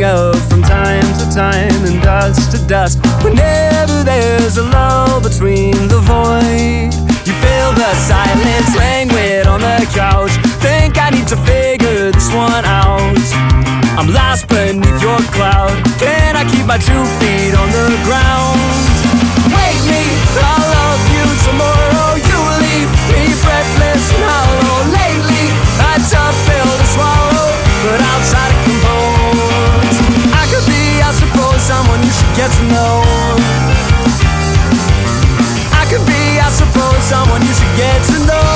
of from time to time and dust to dust. Whenever there's a lull between the void, you feel the silence languid on the couch. Think I need to figure this one out. I'm lost beneath your cloud. Can I keep my 2 feet on the ground? Wake me, I'll love you tomorrow. You leave me breathless and hollow. Lately, a tough pill to swallow, but I'll try to compose. I could be, I suppose, someone you should get to know. I could be, I suppose, someone you should get to know.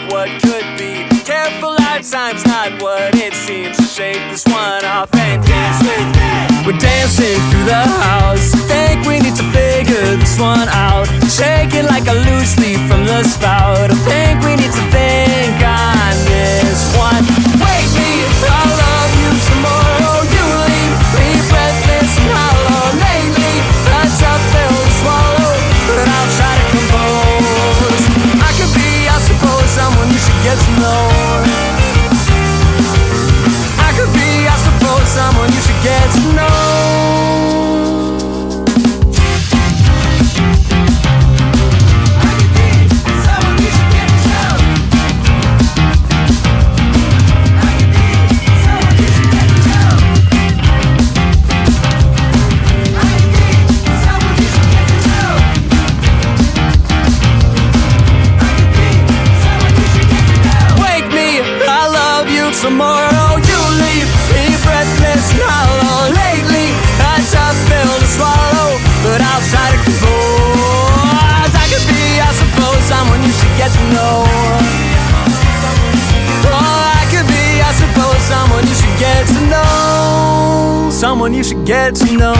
What could be. Careful, our time's not what it seems. To shake this one off and dance with me. We're dancing through the house. Think we need to figure this one out. Shaking like a loose leaf from the spout. I think we need to think on this one. Wake me, I'll love you tomorrow. You leave me breathless and hollow. Lately, a tough pill to swallow, but I'll try to compose. I could be, I suppose, someone you should get to know. I could be, I suppose, someone you should get to know. I could be someone you should get to know. I could be someone you should get to know. I could be someone you should get to know. Wake me, I love you tomorrow. You leave me breathless and hollow. Lately, a tough pill to swallow, but I'll try to compose. I could be, I suppose, someone you should get to know. Oh, I could be, I suppose, someone you should get to know. Someone you should get to know.